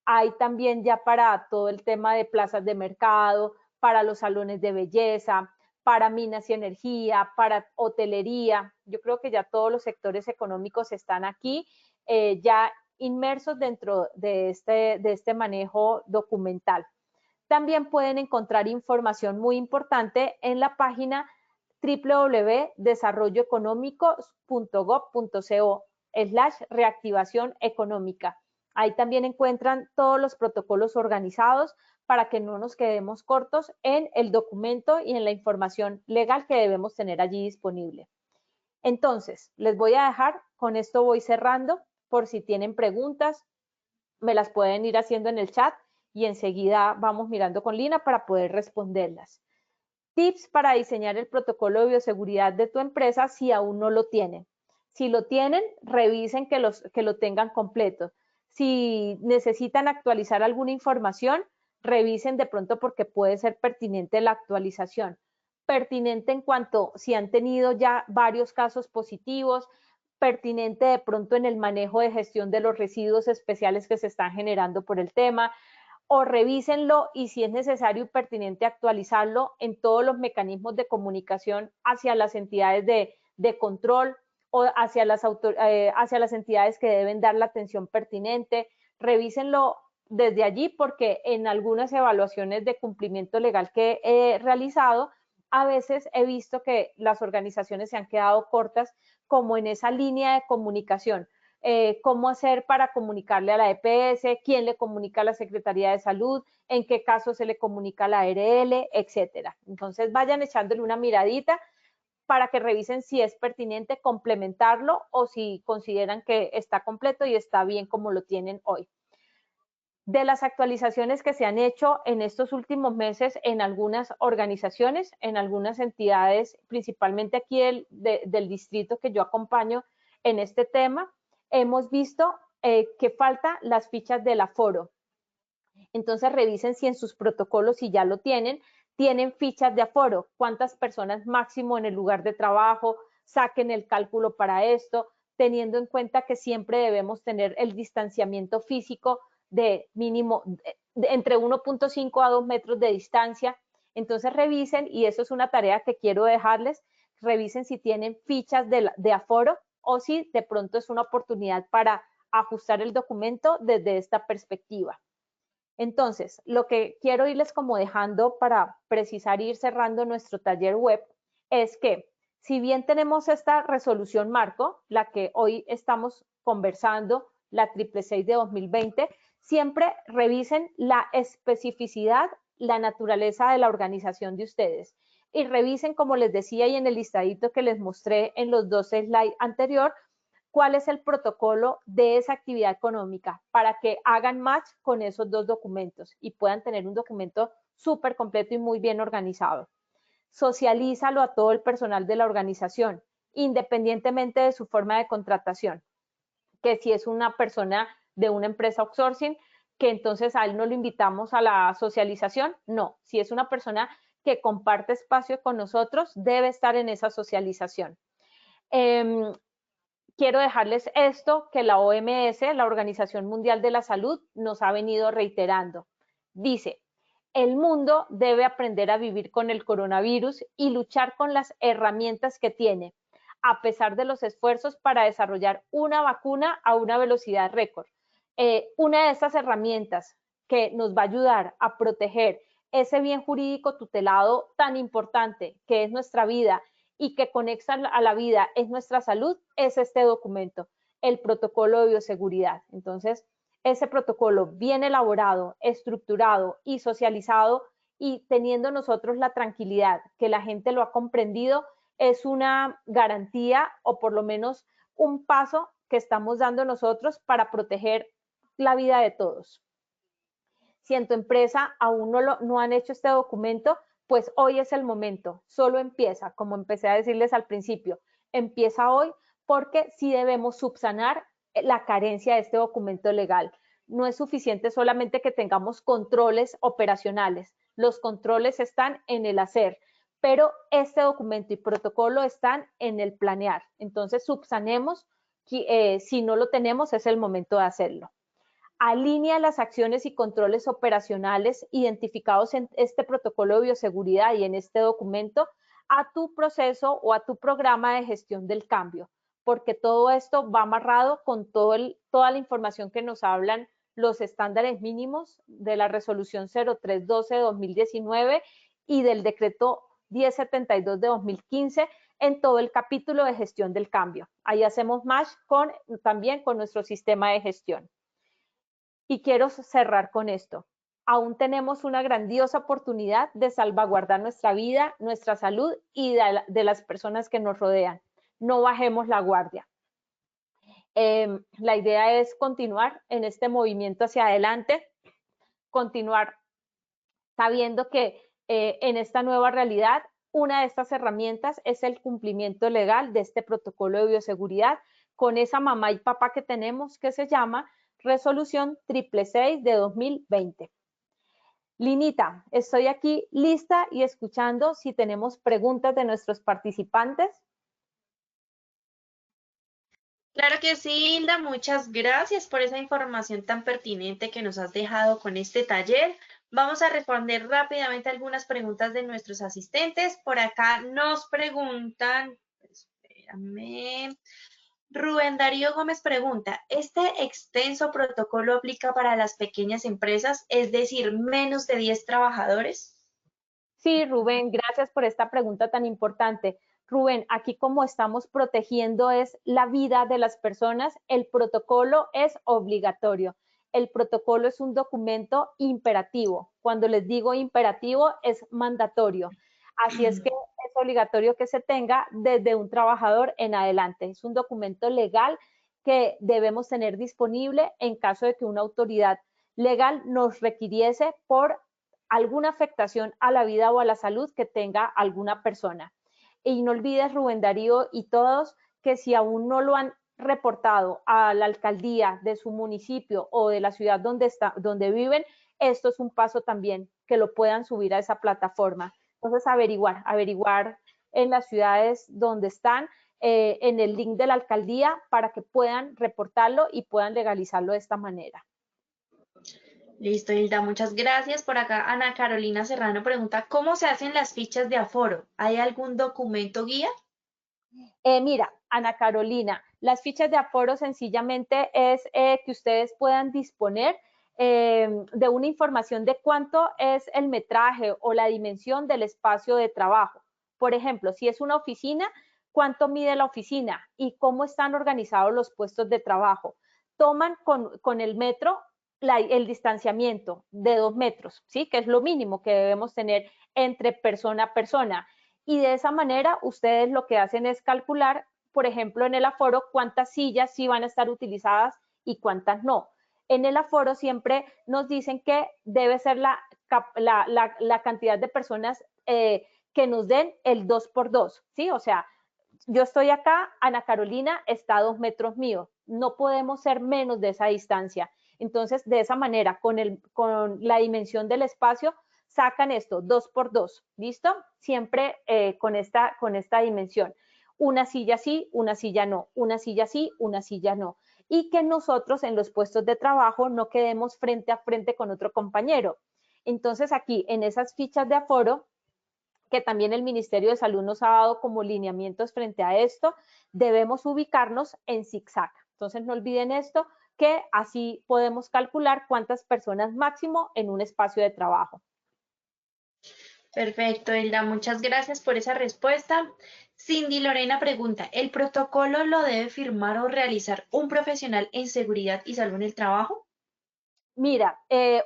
Hay también ya para todo el tema de plazas de mercado, para los salones de belleza, para minas y energía, para hotelería. Yo creo que ya todos los sectores económicos están aquí ya inmersos dentro de este manejo documental. También pueden encontrar información muy importante en la página www.desarrolloeconómico.gov.co/reactivación económica. Ahí también encuentran todos los protocolos organizados para que no nos quedemos cortos en el documento y en la información legal que debemos tener allí disponible. Entonces, les voy a dejar, con esto voy cerrando, por si tienen preguntas, me las pueden ir haciendo en el chat y enseguida vamos mirando con Lina para poder responderlas. Tips para diseñar el protocolo de bioseguridad de tu empresa si aún no lo tienen. Si lo tienen, revisen que lo tengan completo. Si necesitan actualizar alguna información, revisen de pronto porque puede ser pertinente la actualización. Pertinente en cuanto si han tenido ya varios casos positivos, pertinente de pronto en el manejo de gestión de los residuos especiales que se están generando por el tema, o revísenlo y si es necesario y pertinente actualizarlo en todos los mecanismos de comunicación hacia las entidades de control o hacia las entidades que deben dar la atención pertinente. Revísenlo desde allí porque en algunas evaluaciones de cumplimiento legal que he realizado, a veces he visto que las organizaciones se han quedado cortas como en esa línea de comunicación. Cómo hacer para comunicarle a la EPS, quién le comunica a la Secretaría de Salud, en qué caso se le comunica a la ARL, etcétera. Entonces vayan echándole una miradita para que revisen si es pertinente complementarlo o si consideran que está completo y está bien como lo tienen hoy. De las actualizaciones que se han hecho en estos últimos meses en algunas organizaciones, en algunas entidades, principalmente aquí del distrito que yo acompaño en este tema, hemos visto que faltan las fichas del aforo. Entonces revisen si en sus protocolos, si ya lo tienen fichas de aforo, cuántas personas máximo en el lugar de trabajo, saquen el cálculo para esto, teniendo en cuenta que siempre debemos tener el distanciamiento físico de mínimo entre 1.5 a 2 metros de distancia. Entonces revisen, y eso es una tarea que quiero dejarles, revisen si tienen fichas de aforo o si de pronto es una oportunidad para ajustar el documento desde esta perspectiva. Entonces, lo que quiero irles como dejando para precisar e ir cerrando nuestro taller web es que si bien tenemos esta resolución marco, la que hoy estamos conversando, la 666 de 2020, siempre revisen la especificidad, la naturaleza de la organización de ustedes. Y revisen, como les decía y en el listadito que les mostré en los 2 slides anterior, cuál es el protocolo de esa actividad económica para que hagan match con esos 2 documentos y puedan tener un documento súper completo y muy bien organizado. socialízalo a todo el personal de la organización, independientemente de su forma de contratación. Que si es una persona de una empresa outsourcing, que entonces a él no lo invitamos a la socialización, no. Si es una persona que comparte espacio con nosotros, debe estar en esa socialización. Quiero dejarles esto que la OMS, la Organización Mundial de la Salud, nos ha venido reiterando. Dice, el mundo debe aprender a vivir con el coronavirus y luchar con las herramientas que tiene, a pesar de los esfuerzos para desarrollar una vacuna a una velocidad récord. Una de estas herramientas que nos va a ayudar a proteger ese bien jurídico tutelado tan importante que es nuestra vida y que conecta a la vida es nuestra salud, es este documento, el protocolo de bioseguridad. Entonces, ese protocolo bien elaborado, estructurado y socializado y teniendo nosotros la tranquilidad que la gente lo ha comprendido, es una garantía o por lo menos un paso que estamos dando nosotros para proteger la vida de todos. Si en tu empresa aún no han hecho este documento, pues hoy es el momento, solo empieza, como empecé a decirles al principio, empieza hoy porque sí debemos subsanar la carencia de este documento legal. No es suficiente solamente que tengamos controles operacionales, los controles están en el hacer, pero este documento y protocolo están en el planear. Entonces subsanemos, si no lo tenemos es el momento de hacerlo. Alinea las acciones y controles operacionales identificados en este protocolo de bioseguridad y en este documento a tu proceso o a tu programa de gestión del cambio, porque todo esto va amarrado con toda la información que nos hablan los estándares mínimos de la resolución 0312 de 2019 y del decreto 1072 de 2015 en todo el capítulo de gestión del cambio. Ahí hacemos match también con nuestro sistema de gestión. Y quiero cerrar con esto. Aún tenemos una grandiosa oportunidad de salvaguardar nuestra vida, nuestra salud y de las personas que nos rodean. No bajemos la guardia. La idea es continuar en este movimiento hacia adelante, continuar sabiendo que en esta nueva realidad, una de estas herramientas es el cumplimiento legal de este protocolo de bioseguridad con esa mamá y papá que tenemos que se llama Resolución 666 de 2020. Linita, estoy aquí lista y escuchando si tenemos preguntas de nuestros participantes. Claro que sí, Hilda, muchas gracias por esa información tan pertinente que nos has dejado con este taller. Vamos a responder rápidamente algunas preguntas de nuestros asistentes. Por acá nos preguntan, espérame, Rubén Darío Gómez pregunta, ¿este extenso protocolo aplica para las pequeñas empresas, es decir, menos de 10 trabajadores? Sí, Rubén, gracias por esta pregunta tan importante. Rubén, aquí como estamos protegiendo es la vida de las personas, el protocolo es obligatorio. El protocolo es un documento imperativo. Cuando les digo imperativo, es mandatorio. Así es que es obligatorio que se tenga desde un trabajador en adelante. Es un documento legal que debemos tener disponible en caso de que una autoridad legal nos requiriese por alguna afectación a la vida o a la salud que tenga alguna persona. Y no olvides, Rubén Darío y todos, que si aún no lo han reportado a la alcaldía de su municipio o de la ciudad donde viven, esto es un paso también que lo puedan subir a esa plataforma. Entonces, averiguar en las ciudades donde están, en el link de la alcaldía para que puedan reportarlo y puedan legalizarlo de esta manera. Listo, Hilda, muchas gracias. Por acá, Ana Carolina Serrano pregunta, ¿cómo se hacen las fichas de aforo? ¿Hay algún documento guía? Mira, Ana Carolina, las fichas de aforo sencillamente es que ustedes puedan disponer de una información de cuánto es el metraje o la dimensión del espacio de trabajo. Por ejemplo, si es una oficina, cuánto mide la oficina y cómo están organizados los puestos de trabajo. Toman con el metro el distanciamiento de 2 metros, ¿sí? Que es lo mínimo que debemos tener entre persona a persona. Y de esa manera ustedes lo que hacen es calcular, por ejemplo, en el aforo, cuántas sillas sí van a estar utilizadas y cuántas no. En el aforo siempre nos dicen que debe ser la cantidad de personas que nos den el 2x2, ¿sí? O sea, yo estoy acá, Ana Carolina está a 2 metros mío, no podemos ser menos de esa distancia. Entonces, de esa manera, con la dimensión del espacio, sacan esto, 2x2, ¿listo? Siempre con esta dimensión. Una silla sí, una silla no, una silla sí, una silla no. Y que nosotros en los puestos de trabajo no quedemos frente a frente con otro compañero. Entonces, aquí en esas fichas de aforo, que también el Ministerio de Salud nos ha dado como lineamientos frente a esto, debemos ubicarnos en zigzag. Entonces, no olviden esto, que así podemos calcular cuántas personas máximo en un espacio de trabajo. Perfecto, Hilda, muchas gracias por esa respuesta. Cindy Lorena pregunta, ¿el protocolo lo debe firmar o realizar un profesional en seguridad y salud en el trabajo? Mira,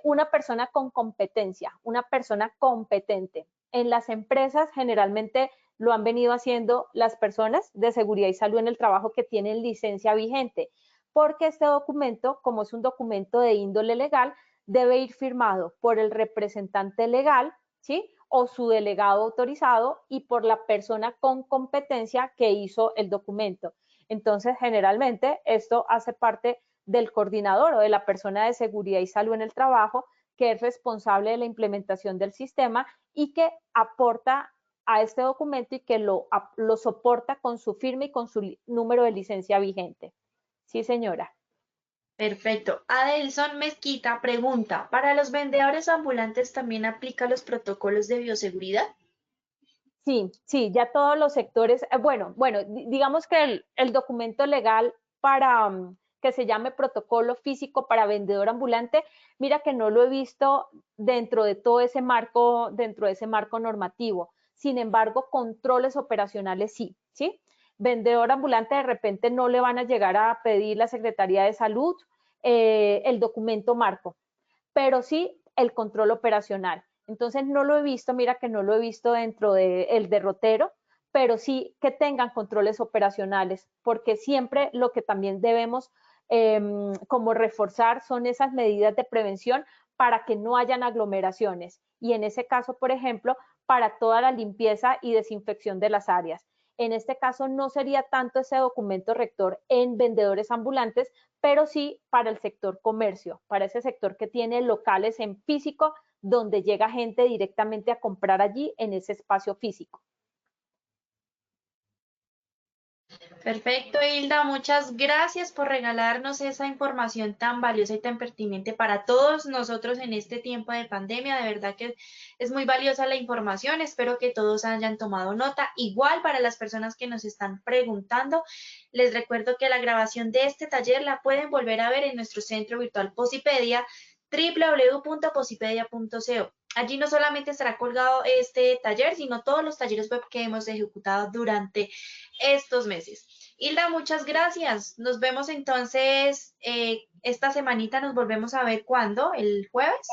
una persona con competencia, una persona competente. En las empresas generalmente lo han venido haciendo las personas de seguridad y salud en el trabajo que tienen licencia vigente, porque este documento, como es un documento de índole legal, debe ir firmado por el representante legal, ¿sí? O su delegado autorizado y por la persona con competencia que hizo el documento. Entonces, generalmente esto hace parte del coordinador o de la persona de seguridad y salud en el trabajo, que es responsable de la implementación del sistema y que aporta a este documento y que lo soporta con su firma y con su número de licencia vigente. Sí, señora. Perfecto. Adelson Mezquita pregunta, ¿para los vendedores ambulantes también aplica los protocolos de bioseguridad? Sí, sí, ya todos los sectores, bueno, digamos que el documento legal para que se llame protocolo físico para vendedor ambulante, mira que no lo he visto dentro de todo ese marco, normativo. Sin embargo, controles operacionales sí, ¿sí? Vendedor ambulante de repente no le van a llegar a pedir la Secretaría de Salud el documento marco, pero sí el control operacional. Entonces no lo he visto, mira que no lo he visto dentro del derrotero, pero sí que tengan controles operacionales, porque siempre lo que también debemos como reforzar son esas medidas de prevención para que no hayan aglomeraciones. Y en ese caso, por ejemplo, para toda la limpieza y desinfección de las áreas. En este caso no sería tanto ese documento rector en vendedores ambulantes, pero sí para el sector comercio, para ese sector que tiene locales en físico donde llega gente directamente a comprar allí en ese espacio físico. Perfecto, Hilda, muchas gracias por regalarnos esa información tan valiosa y tan pertinente para todos nosotros en este tiempo de pandemia. De verdad que es muy valiosa la información. Espero que todos hayan tomado nota. Igual para las personas que nos están preguntando, les recuerdo que la grabación de este taller la pueden volver a ver en nuestro centro virtual Posipedia, www.posipedia.co. Allí no solamente estará colgado este taller, sino todos los talleres web que hemos ejecutado durante estos meses. Hilda, muchas gracias. Nos vemos entonces esta semanita. Nos volvemos a ver ¿cuándo? ¿El jueves?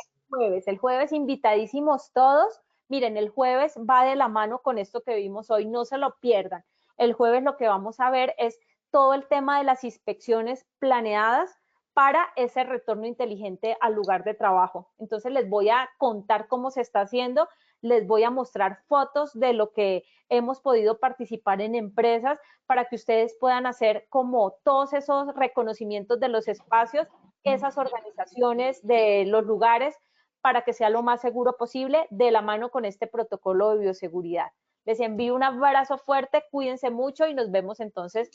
El jueves invitadísimos todos. Miren, el jueves va de la mano con esto que vimos hoy, no se lo pierdan. El jueves lo que vamos a ver es todo el tema de las inspecciones planeadas para ese retorno inteligente al lugar de trabajo. Entonces les voy a contar cómo se está haciendo, les voy a mostrar fotos de lo que hemos podido participar en empresas para que ustedes puedan hacer como todos esos reconocimientos de los espacios, esas organizaciones de los lugares, para que sea lo más seguro posible de la mano con este protocolo de bioseguridad. Les envío un abrazo fuerte, cuídense mucho y nos vemos entonces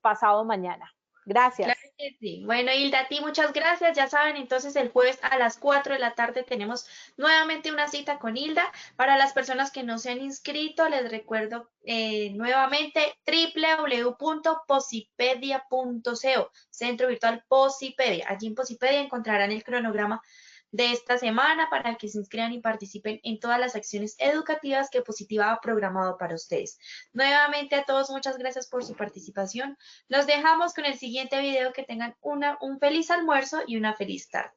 pasado mañana. Gracias. Claro que sí. Bueno, Hilda, a ti muchas gracias. Ya saben, entonces el jueves a las 4 de la tarde tenemos nuevamente una cita con Hilda. Para las personas que no se han inscrito, les recuerdo nuevamente www.posipedia.co, Centro Virtual Posipedia. Allí en Posipedia encontrarán el cronograma de esta semana para que se inscriban y participen en todas las acciones educativas que Positiva ha programado para ustedes. Nuevamente a todos, muchas gracias por su participación. Los dejamos con el siguiente video. Que tengan un feliz almuerzo y una feliz tarde.